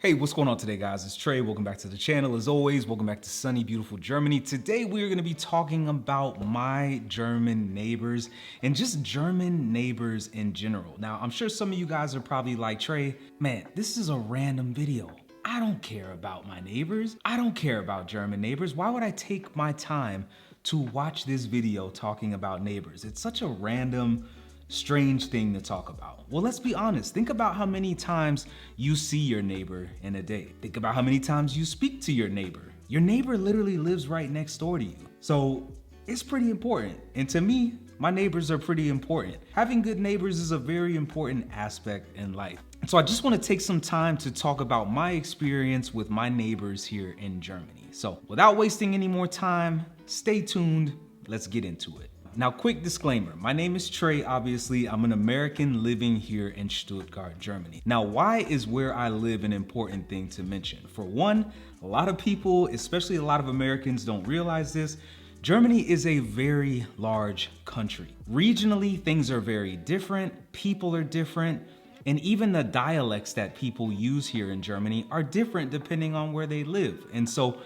Hey, what's going on today, guys? It's Trey. Welcome back to the channel. As always, welcome back to sunny, beautiful Germany. Today, we are going to be talking about my German neighbors and just German neighbors in general. Now, I'm sure some of you guys are probably like, Trey, man, this is a random video. I don't care about my neighbors. I don't care about German neighbors. Why would I take my time to watch this video talking about neighbors? It's such a random, strange thing to talk about. Well, let's be honest. Think about how many times you see your neighbor in a day. Think about how many times you speak to your neighbor. Your neighbor literally lives right next door to you. So it's pretty important. And to me, my neighbors are pretty important. Having good neighbors is a very important aspect in life. So I just want to take some time to talk about my experience with my neighbors here in Germany. So without wasting any more time, stay tuned. Let's get into it. Now, quick disclaimer, my name is Trey, obviously. I'm an American living here in Stuttgart, Germany. Now, why is where I live an important thing to mention? For one, a lot of people, especially a lot of Americans, don't realize this. Germany is a very large country. Regionally, things are very different, people are different, and even the dialects that people use here in Germany are different depending on where they live. And so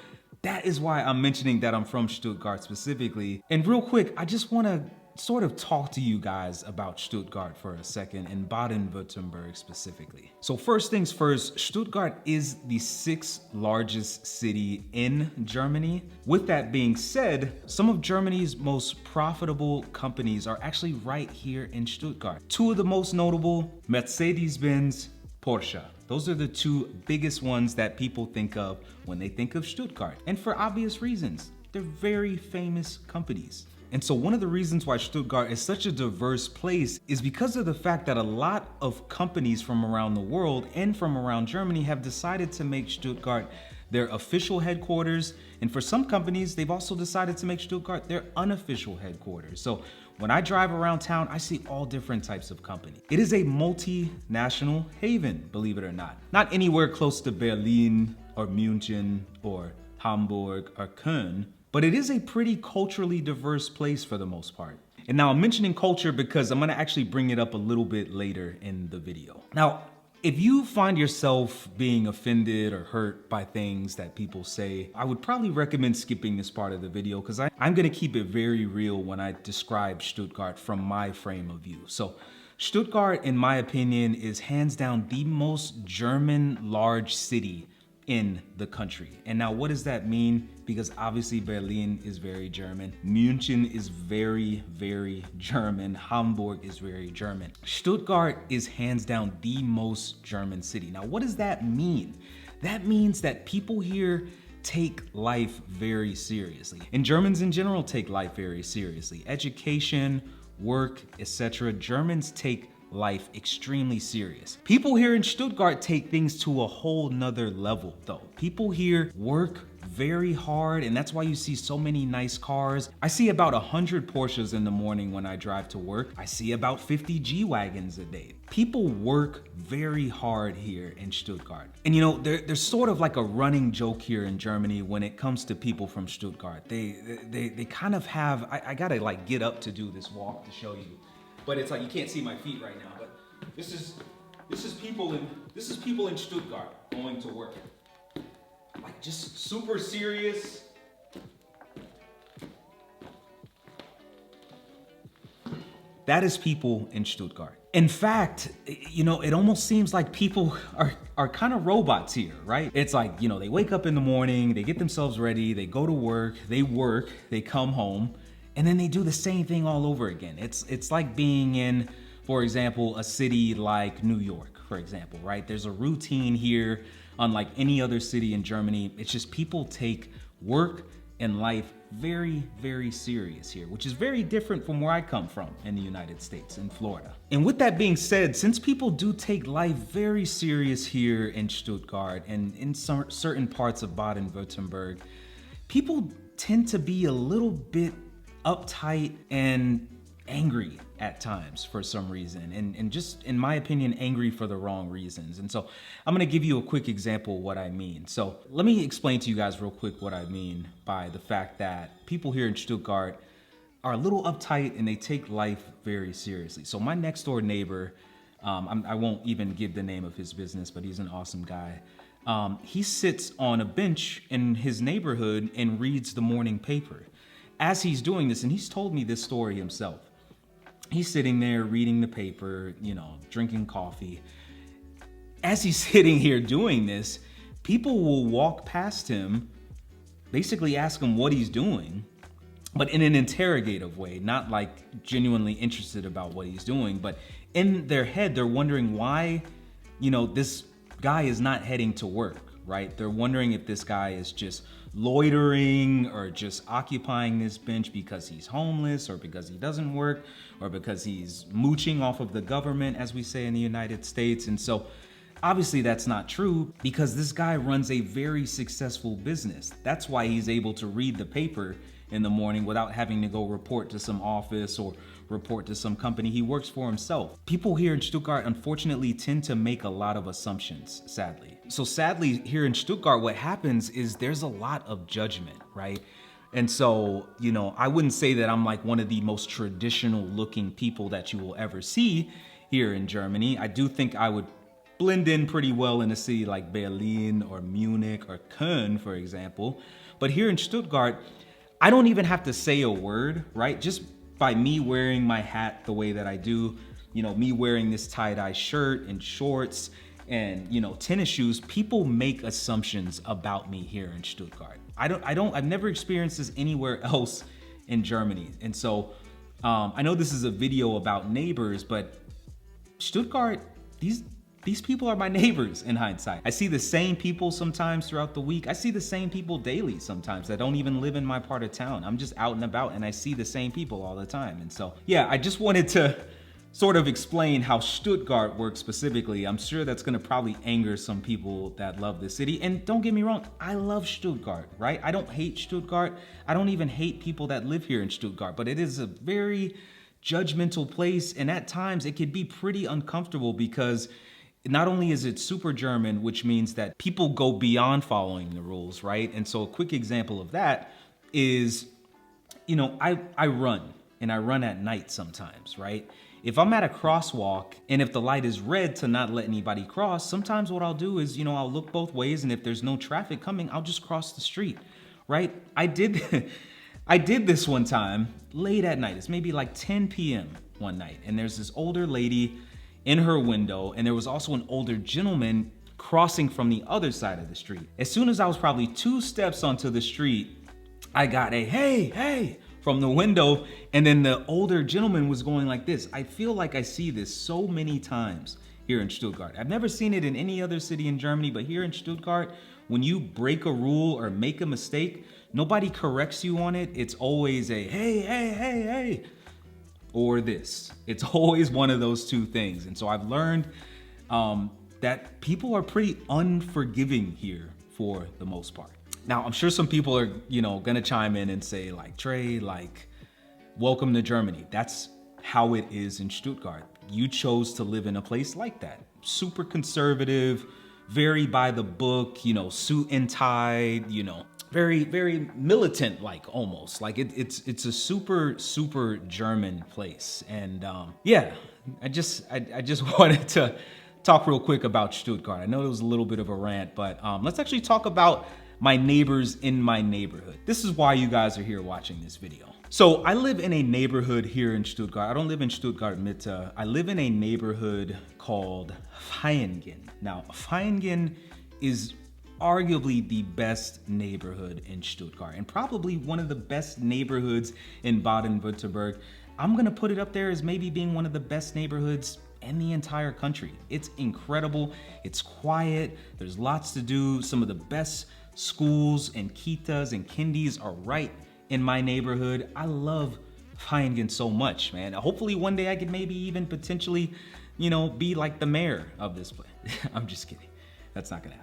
that is why I'm mentioning that I'm from Stuttgart specifically. And real quick, I just want to sort of talk to you guys about Stuttgart for a second and Baden-Württemberg specifically. So first things first, Stuttgart is the 6th largest city in Germany. With that being said, some of Germany's most profitable companies are actually right here in Stuttgart. Two of the most notable, Mercedes-Benz, Porsche. Those are the two biggest ones that people think of when they think of Stuttgart. And for obvious reasons, they're very famous companies. And so one of the reasons why Stuttgart is such a diverse place is because of the fact that a lot of companies from around the world and from around Germany have decided to make Stuttgart their official headquarters. And for some companies, they've also decided to make Stuttgart their unofficial headquarters. So when I drive around town, I see all different types of companies. It is a multinational haven, believe it or not. Not anywhere close to Berlin or München or Hamburg or Köln, but it is a pretty culturally diverse place for the most part. And now I'm mentioning culture because I'm gonna actually bring it up a little bit later in the video. Now, if you find yourself being offended or hurt by things that people say, I would probably recommend skipping this part of the video because I'm gonna keep it very real when I describe Stuttgart from my frame of view. So Stuttgart, in my opinion, is hands down the most German large city in the country. And now what does that mean? Because obviously Berlin is very German. München is very, very German. Hamburg is very German. Stuttgart is hands down the most German city. Now, what does that mean? That means that people here take life very seriously. And Germans in general take life very seriously. Education, work, etc. Germans take life extremely serious. People here in Stuttgart take things to a whole nother level though. People here work very hard, and that's why you see so many nice cars. I see about 100 Porsches in the morning when I drive to work. I see about 50 G-Wagons a day. People work very hard here in Stuttgart. And you know, there's sort of like a running joke here in Germany when it comes to people from Stuttgart. They kind of have, I gotta like get up to do this walk to show you. But it's like you can't see my feet right now. But this is people in Stuttgart going to work. Like just super serious. That is people in Stuttgart. In fact, you know, it almost seems like people are kind of robots here, right? It's like, you know, they wake up in the morning, they get themselves ready, they go to work, they come home, and then they do the same thing all over again. It's like being in, for example, a city like New York, for example, right? There's a routine here, unlike any other city in Germany. It's just people take work and life very, very serious here, which is very different from where I come from in the United States, in Florida. And with that being said, since people do take life very serious here in Stuttgart and in some certain parts of Baden-Württemberg, people tend to be a little bit uptight and angry at times for some reason, and just in my opinion, angry for the wrong reasons. And so I'm gonna give you a quick example of what I mean. So let me explain to you guys real quick what I mean by the fact that people here in Stuttgart are a little uptight and they take life very seriously. So my next door neighbor, I won't even give the name of his business, but he's an awesome guy. He sits on a bench in his neighborhood and reads the morning paper. As he's doing this, and he's told me this story himself, he's sitting there reading the paper, drinking coffee. As he's sitting here doing this, people will walk past him, basically ask him what he's doing, but in an interrogative way, not like genuinely interested about what he's doing, but in their head, they're wondering why, this guy is not heading to work, right? They're wondering if this guy is just loitering or just occupying this bench because he's homeless or because he doesn't work or because he's mooching off of the government, as we say in the United States. And so obviously that's not true because this guy runs a very successful business. That's why he's able to read the paper in the morning without having to go report to some office or report to some company. He works for himself. People here in Stuttgart, unfortunately, tend to make a lot of assumptions, sadly. So sadly, here in Stuttgart, what happens is there's a lot of judgment, right? And so, I wouldn't say that I'm like one of the most traditional looking people that you will ever see here in Germany. I do think I would blend in pretty well in a city like Berlin or Munich or Köln, for example. But here in Stuttgart, I don't even have to say a word, right? Just by me wearing my hat the way that I do, me wearing this tie-dye shirt and shorts and, tennis shoes, people make assumptions about me here in Stuttgart. I've never experienced this anywhere else in Germany. And so I know this is a video about neighbors, but Stuttgart, these people are my neighbors in hindsight. I see the same people sometimes throughout the week. I see the same people daily sometimes that don't even live in my part of town. I'm just out and about and I see the same people all the time. And so, yeah, I just wanted to sort of explain how Stuttgart works specifically. I'm sure that's gonna probably anger some people that love the city. And don't get me wrong, I love Stuttgart, right? I don't hate Stuttgart. I don't even hate people that live here in Stuttgart, but it is a very judgmental place. And at times it could be pretty uncomfortable because not only is it super German, which means that people go beyond following the rules, right? And so a quick example of that is, I run and I run at night sometimes, right? If I'm at a crosswalk and if the light is red to not let anybody cross, sometimes what I'll do is, I'll look both ways, and if there's no traffic coming, I'll just cross the street, right? I did this one time late at night. It's maybe like 10 p.m. one night, and there's this older lady in her window, and there was also an older gentleman crossing from the other side of the street. As soon as I was probably 2 steps onto the street, I got a hey from the window, and then the older gentleman was going like this. I feel like I see this so many times here in Stuttgart. I've never seen it in any other city in Germany, but here in Stuttgart, when you break a rule or make a mistake, nobody corrects you on it. It's always a hey, or this. It's always one of those two things. And so I've learned that people are pretty unforgiving here for the most part. Now, I'm sure some people are, gonna chime in and say like, Trey, welcome to Germany. That's how it is in Stuttgart. You chose to live in a place like that. Super conservative, very by the book, suit and tie, very, very militant, like almost like it's a super German place. And yeah, I just wanted to talk real quick about Stuttgart. I know it was a little bit of a rant, but let's actually talk about my neighbors in my neighborhood. This is why you guys are here watching this video. So I live in a neighborhood here in Stuttgart. I don't live in Stuttgart Mitte. I live in a neighborhood called Vaihingen. Now, Vaihingen is arguably the best neighborhood in Stuttgart and probably one of the best neighborhoods in Baden-Württemberg. I'm gonna put it up there as maybe being one of the best neighborhoods in the entire country. It's incredible, it's quiet, there's lots to do. Some of the best schools and kitas and kindies are right in my neighborhood. I love Vaihingen so much, man. Hopefully one day I could maybe even potentially, be like the mayor of this place. I'm just kidding. That's not gonna happen.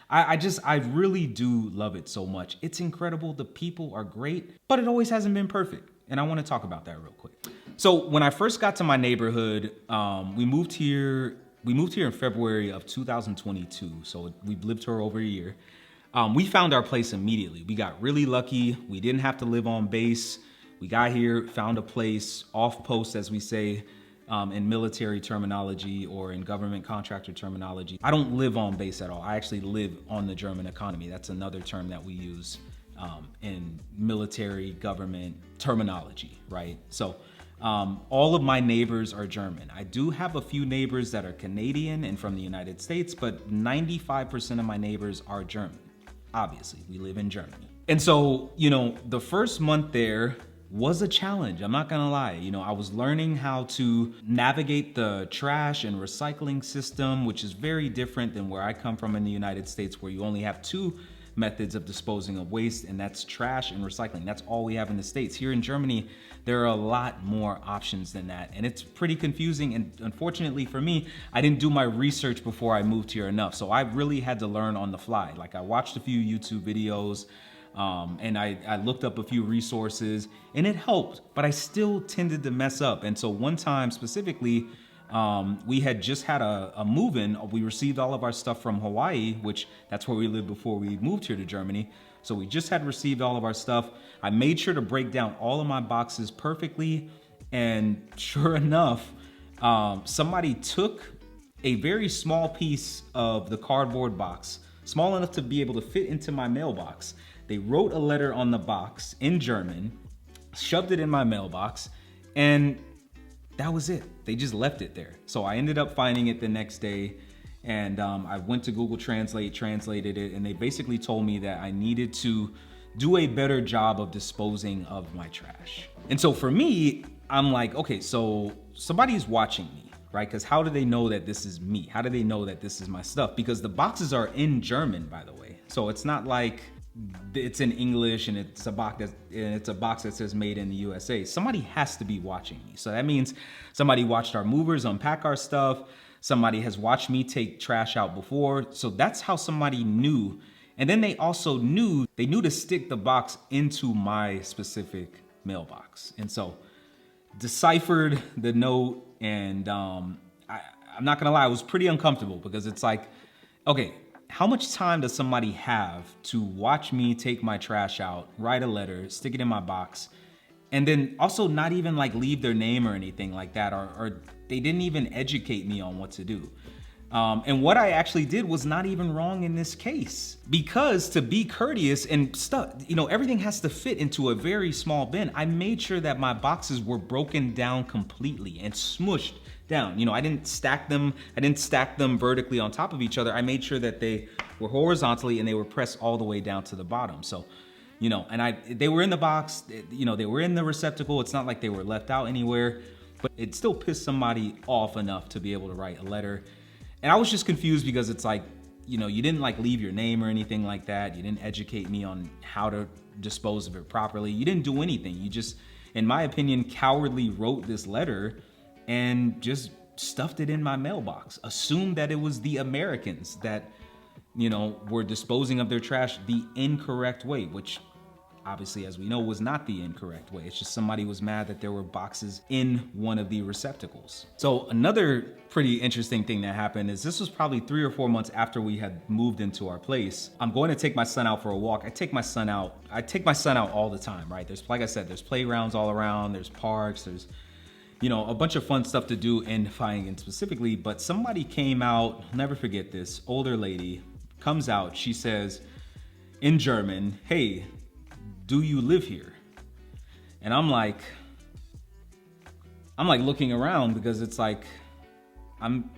I really do love it so much. It's incredible. The people are great, but it always hasn't been perfect. And I want to talk about that real quick. So when I first got to my neighborhood, we moved here in February of 2022. So we've lived here over a year. We found our place immediately. We got really lucky. We didn't have to live on base. We got here, found a place off post, as we say, in military terminology or in government contractor terminology. I don't live on base at all. I actually live on the German economy. That's another term that we use in military government terminology, right? So all of my neighbors are German. I do have a few neighbors that are Canadian and from the United States, but 95% of my neighbors are German. Obviously, we live in Germany. And so, the first month there was a challenge. I'm not gonna lie. I was learning how to navigate the trash and recycling system, which is very different than where I come from in the United States, where you only have two methods of disposing of waste, and that's trash and recycling. That's all we have in the States. Here in Germany, there are a lot more options than that, and it's pretty confusing. And unfortunately for me, I didn't do my research before I moved here enough. So I really had to learn on the fly. Like, I watched a few YouTube videos, and I looked up a few resources, and it helped, but I still tended to mess up. And so one time specifically, we had just had a move-in. We received all of our stuff from Hawaii, which that's where we lived before we moved here to Germany. So we just had received all of our stuff. I made sure to break down all of my boxes perfectly. And sure enough, somebody took a very small piece of the cardboard box, small enough to be able to fit into my mailbox. They wrote a letter on the box in German, shoved it in my mailbox, and that was it. They just left it there. So I ended up finding it the next day, and I went to Google Translate, translated it, and they basically told me that I needed to do a better job of disposing of my trash. And so for me, I'm like, okay, so somebody's watching me, right? Because how do they know that this is me? How do they know that this is my stuff? Because the boxes are in German, by the way. So it's not like it's in English and it's a box that says made in the USA. Somebody has to be watching me. So that means somebody watched our movers unpack our stuff. Somebody has watched me take trash out before. So that's how somebody knew. And then they also knew to stick the box into my specific mailbox. And so deciphered the note, and I'm not gonna lie, I was pretty uncomfortable, because it's like, okay, how much time does somebody have to watch me take my trash out, write a letter, stick it in my box, and then also not even like leave their name or anything like that, or they didn't even educate me on what to do. And what I actually did was not even wrong in this case, because to be courteous and stuff, everything has to fit into a very small bin. I made sure that my boxes were broken down completely and smushed down. I didn't stack them vertically on top of each other. I made sure that they were horizontally and they were pressed all the way down to the bottom. So, and they were in the box, they were in the receptacle. It's not like they were left out anywhere, but it still pissed somebody off enough to be able to write a letter. And I was just confused, because it's like, you didn't like leave your name or anything like that. You didn't educate me on how to dispose of it properly. You didn't do anything. You just, in my opinion, cowardly wrote this letter and just stuffed it in my mailbox. Assumed that it was the Americans that, were disposing of their trash the incorrect way, which obviously, as we know, was not the incorrect way. It's just somebody was mad that there were boxes in one of the receptacles. So another pretty interesting thing that happened is, this was probably 3 or 4 months after we had moved into our place. I'm going to take my son out for a walk. I take my son out all the time, right? Like I said, there's playgrounds all around, there's parks, there's a bunch of fun stuff to do in Vaihingen specifically. But somebody came out, I'll never forget this, older lady comes out, she says in German, "Hey, do you live here?" And I'm like looking around, because it's like, I'm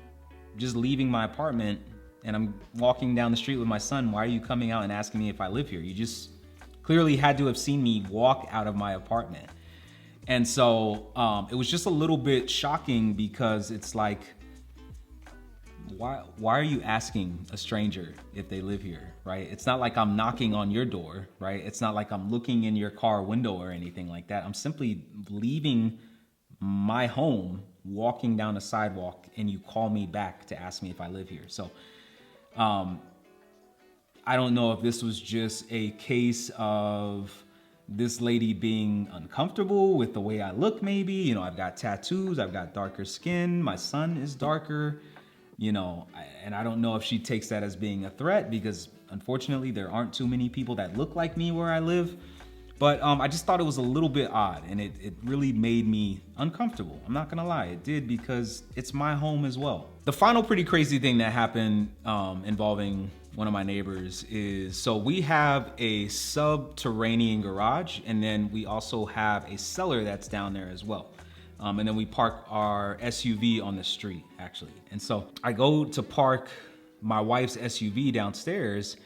just leaving my apartment and I'm walking down the street with my son. Why are you coming out and asking me if I live here? You just clearly had to have seen me walk out of my apartment. And so it was just a little bit shocking, because it's like, why are you asking a stranger if they live here, right? It's not like I'm knocking on your door, right? It's not like I'm looking in your car window or anything like that. I'm simply leaving my home, walking down a sidewalk, and you call me back to ask me if I live here. So I don't know if this was just a case of this lady being uncomfortable with the way I look, maybe. I've got tattoos, I've got darker skin, my son is darker, and I don't know if she takes that as being a threat, because unfortunately there aren't too many people that look like me where I live, But I just thought it was a little bit odd, and it really made me uncomfortable. I'm not gonna lie, it did, because it's my home as well. The final pretty crazy thing that happened involving one of my neighbors is, so we have a subterranean garage, and then we also have a cellar that's down there as well. And then we park our SUV on the street, actually. And so I go to park my wife's SUV downstairs,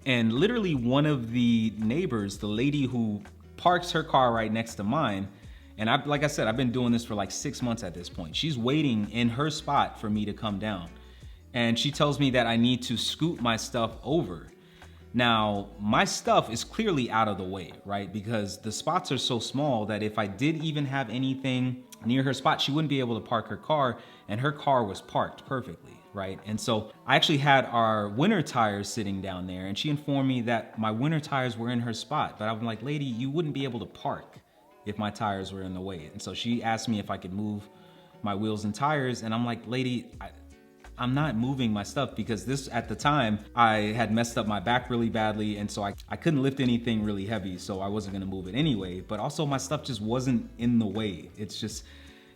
and literally one of the neighbors, the lady who parks her car right next to mine, and like I said, I've been doing this for like 6 months at this point. She's waiting in her spot for me to come down. And she tells me that I need to scoot my stuff over. Now, my stuff is clearly out of the way, right? Because the spots are so small that if I did even have anything near her spot, she wouldn't be able to park her car, and her car was parked perfectly, right? And so I actually had our winter tires sitting down there, and she informed me that my winter tires were in her spot. But I'm like, lady, you wouldn't be able to park if my tires were in the way. And so she asked me if I could move my wheels and tires, and I'm like, lady, I'm not moving my stuff, because this, at the time, I had messed up my back really badly, and so I couldn't lift anything really heavy, so I wasn't gonna move it anyway. But also my stuff just wasn't in the way. It's just,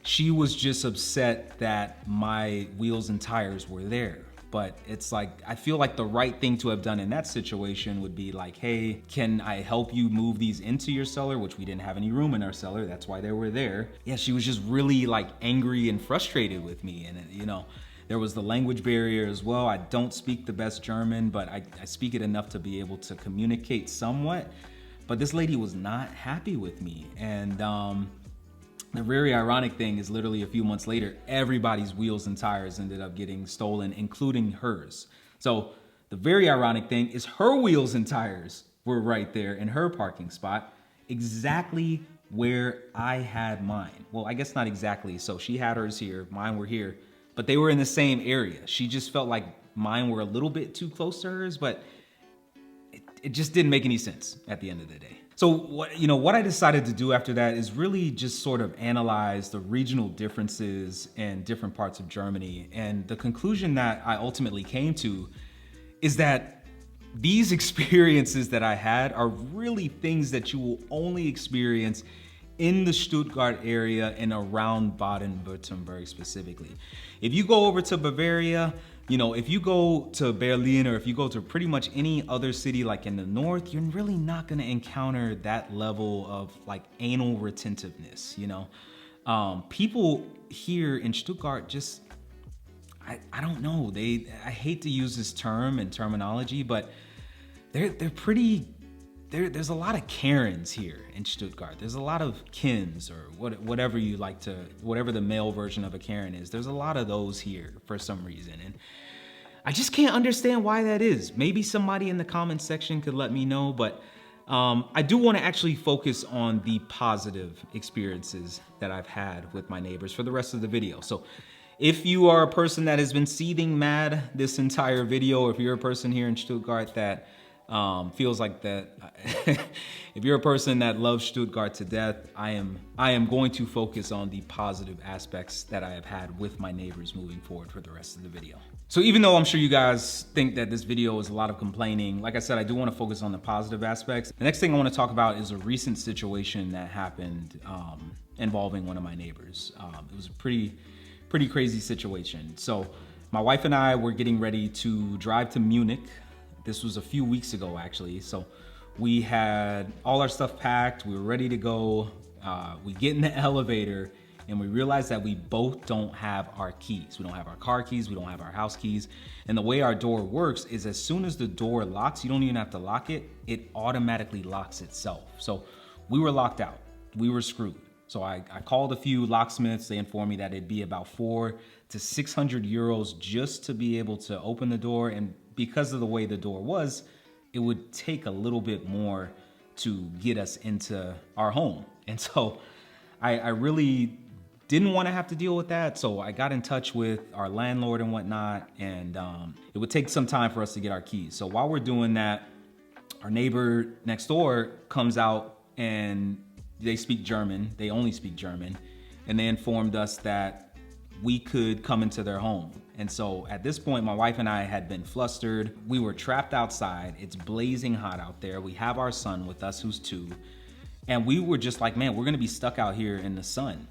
she was just upset that my wheels and tires were there. But it's like, I feel like the right thing to have done in that situation would be like, hey, can I help you move these into your cellar? Which we didn't have any room in our cellar, that's why they were there. Yeah, she was just really like angry and frustrated with me, and you know, there was the language barrier as well. I don't speak the best German, but I speak it enough to be able to communicate somewhat. But this lady was not happy with me. And the very ironic thing is, literally a few months later, everybody's wheels and tires ended up getting stolen, including hers. So the very ironic thing is, her wheels and tires were right there in her parking spot, exactly where I had mine. Well, I guess not exactly. So she had hers here, mine were here, but they were in the same area. She just felt like mine were a little bit too close to hers, but it just didn't make any sense at the end of the day. So what I decided to do after that is really just sort of analyze the regional differences in different parts of Germany. And the conclusion that I ultimately came to is that these experiences that I had are really things that you will only experience in the Stuttgart area and around Baden-Württemberg specifically. If you go over to Bavaria, if you go to Berlin, or if you go to pretty much any other city like in the north, you're really not gonna encounter that level of like anal retentiveness, People here in Stuttgart just, I don't know, I hate to use this term and terminology, but they're pretty, there's a lot of Karens here in Stuttgart. There's a lot of Kens, or whatever you like to, whatever the male version of a Karen is. There's a lot of those here for some reason. And I just can't understand why that is. Maybe somebody in the comment section could let me know, but I do want to actually focus on the positive experiences that I've had with my neighbors for the rest of the video. So if you are a person that has been seething mad this entire video, or if you're a person here in Stuttgart that feels like that, if you're a person that loves Stuttgart to death, I am going to focus on the positive aspects that I have had with my neighbors moving forward for the rest of the video. So even though I'm sure you guys think that this video is a lot of complaining, like I said, I do want to focus on the positive aspects. The next thing I want to talk about is a recent situation that happened involving one of my neighbors. It was a pretty crazy situation. So my wife and I were getting ready to drive to Munich. This was a few weeks ago, actually. So we had all our stuff packed. We were ready to go. We get in the elevator and we realize that we both don't have our keys. We don't have our car keys. We don't have our house keys. And the way our door works is, as soon as the door locks, you don't even have to lock it. It automatically locks itself. So we were locked out. We were screwed. So I called a few locksmiths. They informed me that it'd be about 400 to 600 euros just to be able to open the door. And because of the way the door was, it would take a little bit more to get us into our home. And so I really didn't want to have to deal with that. So I got in touch with our landlord and whatnot, and it would take some time for us to get our keys. So while we're doing that, our neighbor next door comes out, and they speak German. They only speak German. And they informed us that we could come into their home. And so at this point, my wife and I had been flustered. We were trapped outside. It's blazing hot out there. We have our son with us, who's 2. And we were just like, man, we're gonna be stuck out here in the sun.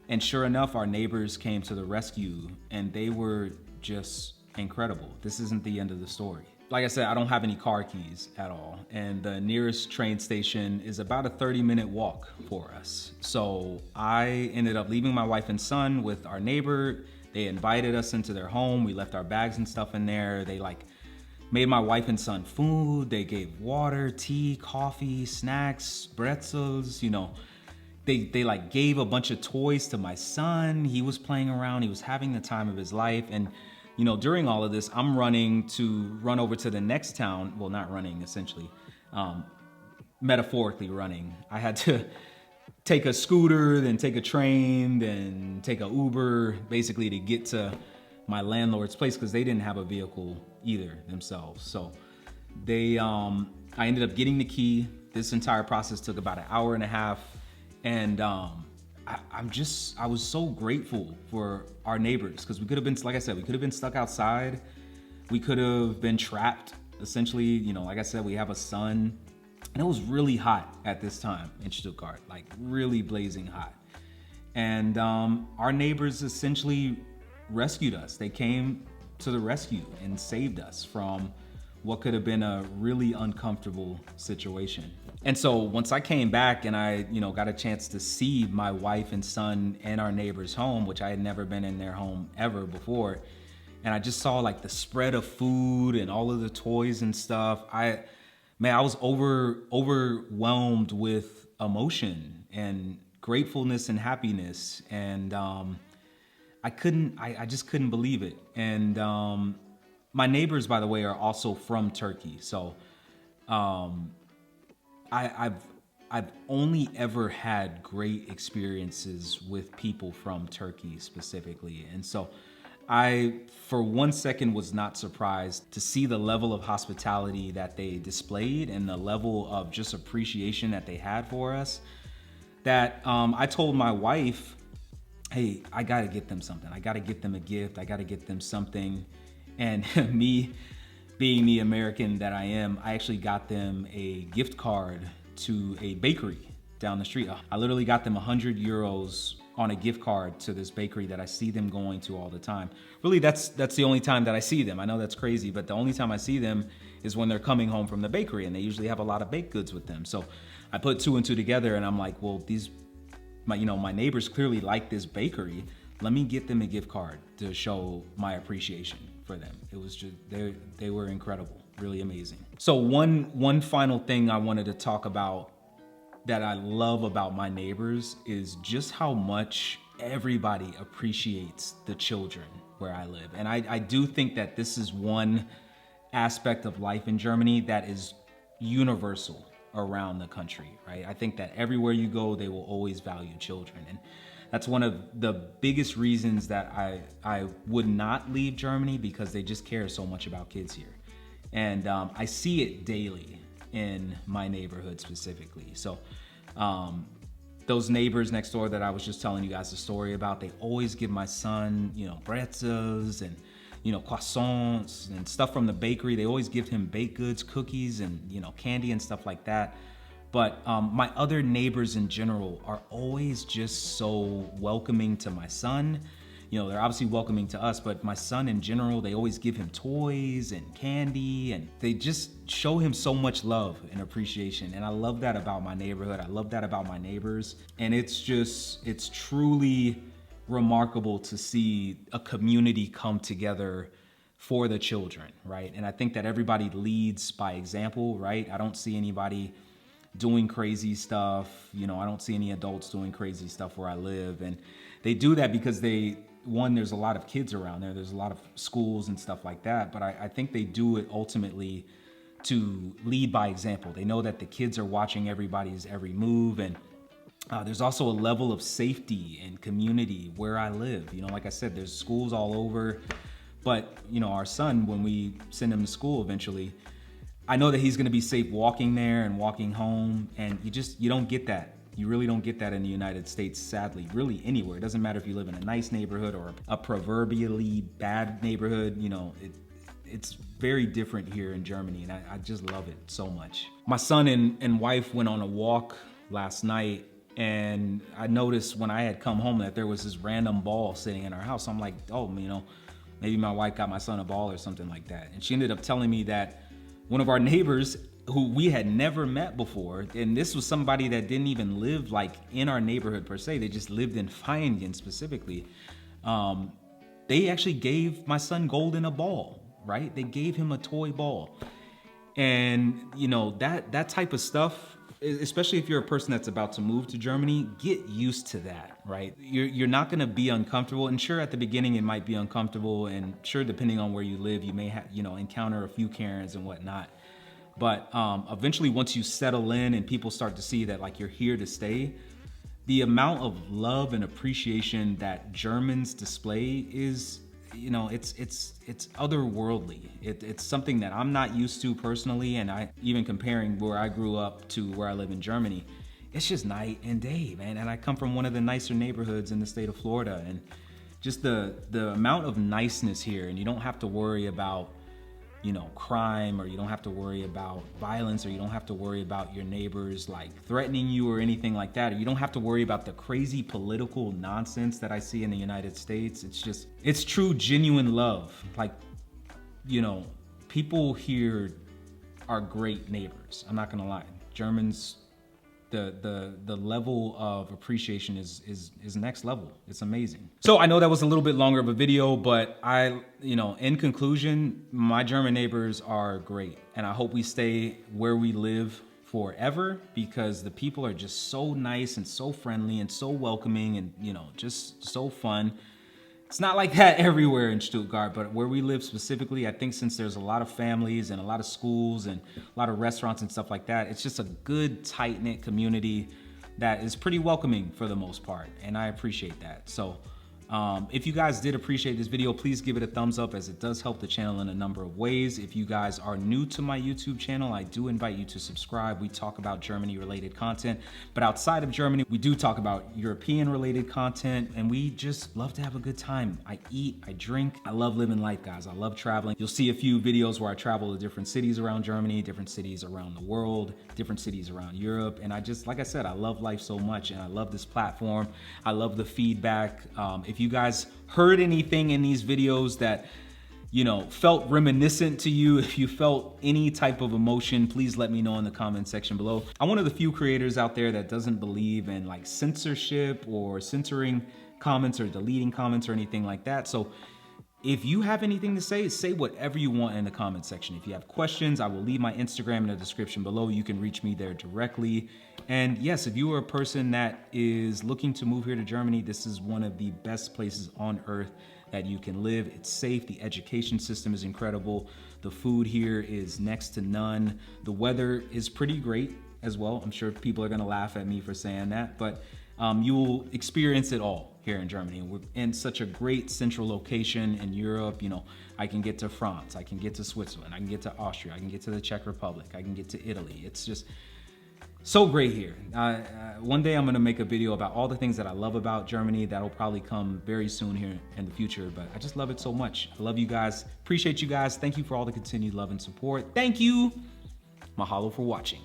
And sure enough, our neighbors came to the rescue, and they were just incredible. This isn't the end of the story. Like I said, I don't have any car keys at all, and the nearest train station is about a 30-minute walk for us. So I ended up leaving my wife and son with our neighbor. They invited us into their home. We left our bags and stuff in there. They made my wife and son food. They gave water, tea, coffee, snacks, pretzels, They gave a bunch of toys to my son. He was playing around. He was having the time of his life. And during all of this, I'm running to run over to the next town. Well, not running, essentially, metaphorically running. I had to take a scooter, then take a train, then take a Uber, basically to get to my landlord's place, because they didn't have a vehicle either themselves. So I ended up getting the key. This entire process took about an hour and a half. And I was so grateful for our neighbors, because we could have been, like I said, we could have been stuck outside. We could have been trapped, essentially. Like I said, we have a son, and it was really hot at this time in Stuttgart, like really blazing hot. And our neighbors essentially rescued us. They came to the rescue and saved us from what could have been a really uncomfortable situation. And so once I came back and I, got a chance to see my wife and son and our neighbor's home, which I had never been in their home ever before, and I just saw the spread of food and all of the toys and stuff, I was overwhelmed with emotion and gratefulness and happiness. And I just couldn't believe it. And my neighbors, by the way, are also from Turkey. So I've only ever had great experiences with people from Turkey specifically. And so I, for one second, was not surprised to see the level of hospitality that they displayed and the level of just appreciation that they had for us, that I told my wife, hey, I gotta get them something. I gotta get them a gift. I gotta get them something. And me being the American that I am, I actually got them a gift card to a bakery down the street. I literally got them 100 euros on a gift card to this bakery that I see them going to all the time. Really, that's the only time that I see them. I know that's crazy, but the only time I see them is when they're coming home from the bakery, and they usually have a lot of baked goods with them. So I put two and two together, and I'm like, well, my neighbors clearly like this bakery. Let me get them a gift card to show my appreciation for them. It was just, they were incredible, really amazing. So one final thing I wanted to talk about that I love about my neighbors is just how much everybody appreciates the children where I live. And I do think that this is one aspect of life in Germany that is universal around the country, right? I think that everywhere you go, they will always value children. And that's one of the biggest reasons that I would not leave Germany, because they just care so much about kids here. And I see it daily in my neighborhood specifically. So those neighbors next door that I was just telling you guys the story about, they always give my son, pretzels and, croissants and stuff from the bakery. They always give him baked goods, cookies, and, candy and stuff like that. But my other neighbors in general are always just so welcoming to my son. They're obviously welcoming to us, but my son in general, they always give him toys and candy, and they just show him so much love and appreciation. And I love that about my neighborhood. I love that about my neighbors. And it's truly remarkable to see a community come together for the children, right? And I think that everybody leads by example, right? I don't see anybody doing crazy stuff. I don't see any adults doing crazy stuff where I live. And they do that because there's a lot of kids around there. There's a lot of schools and stuff like that. But I think they do it ultimately to lead by example. They know that the kids are watching everybody's every move. And there's also a level of safety and community where I live. Like I said, there's schools all over. But, our son, when we send him to school eventually, I know that he's going to be safe walking there and walking home. And you don't get that. You really don't get that in the United States, sadly, really anywhere. It doesn't matter if you live in a nice neighborhood or a proverbially bad neighborhood. It's very different here in Germany, and I just love it so much. My son and wife went on a walk last night, and I noticed when I had come home that there was this random ball sitting in our house. I'm like, oh, you know, maybe my wife got my son a ball or something like that. And she ended up telling me that one of our neighbors who we had never met before, and this was somebody that didn't even live like in our neighborhood per se, they just lived in Feiningen specifically. They actually gave my son Golden a ball, right? They gave him a toy ball. And you know, that type of stuff, especially if you're a person that's about to move to Germany, get used to that, right? You're not gonna be uncomfortable, and sure, at the beginning it might be uncomfortable, and sure, depending on where you live, you may have, you know, encounter a few Karens and whatnot. But eventually, once you settle in and people start to see that like you're here to stay, the amount of love and appreciation that Germans display is, you know, it's otherworldly. It's something that I'm not used to personally, and I even comparing where I grew up to where I live in Germany, it's just night and day, man. And I come from one of the nicer neighborhoods in the state of Florida, and just the amount of niceness here, and you don't have to worry about, you know, crime, or you don't have to worry about violence, or you don't have to worry about your neighbors like threatening you or anything like that, or you don't have to worry about the crazy political nonsense that I see in the United States. It's just, it's true, genuine love. Like, you know, people here are great neighbors. I'm not gonna lie. Germans, the level of appreciation is next level. It's amazing. So I know that was a little bit longer of a video, but you know, in conclusion, my German neighbors are great, and I hope we stay where we live forever, because the people are just so nice and so friendly and so welcoming, and you know, just so fun. It's not like that everywhere in Stuttgart, but where we live specifically, I think since there's a lot of families and a lot of schools and a lot of restaurants and stuff like that, it's just a good, tight-knit community that is pretty welcoming for the most part, and I appreciate that. So if you guys did appreciate this video, please give it a thumbs up, as it does help the channel in a number of ways. If you guys are new to my YouTube channel, I do invite you to subscribe. We talk about Germany related content, but outside of Germany, we do talk about European related content, and we just love to have a good time. I eat, I drink, I love living life, guys. I love traveling. You'll see a few videos where I travel to different cities around Germany, different cities around the world, different cities around Europe. And I just, like I said, I love life so much, and I love this platform. I love the feedback. If you guys heard anything in these videos that, you know, felt reminiscent to you, if you felt any type of emotion, please let me know in the comment section below. I'm one of the few creators out there that doesn't believe in like censorship or censoring comments or deleting comments or anything like that. So if you have anything to say whatever you want in the comment section. If you have questions, I will leave my Instagram in the description below. You can reach me there directly. And yes, if you are a person that is looking to move here to Germany, this is one of the best places on earth that you can live. It's safe. The education system is incredible. The food here is next to none. The weather is pretty great as well. I'm sure people are gonna laugh at me for saying that, but you will experience it all here in Germany. We're in such a great central location in Europe. You know, I can get to France, I can get to Switzerland, I can get to Austria, I can get to the Czech Republic, I can get to Italy. It's just so great here. One day I'm gonna make a video about all the things that I love about Germany. That'll probably come very soon here in the future, but I just love it so much. I love you guys, appreciate you guys. Thank you for all the continued love and support. Thank you. Mahalo for watching.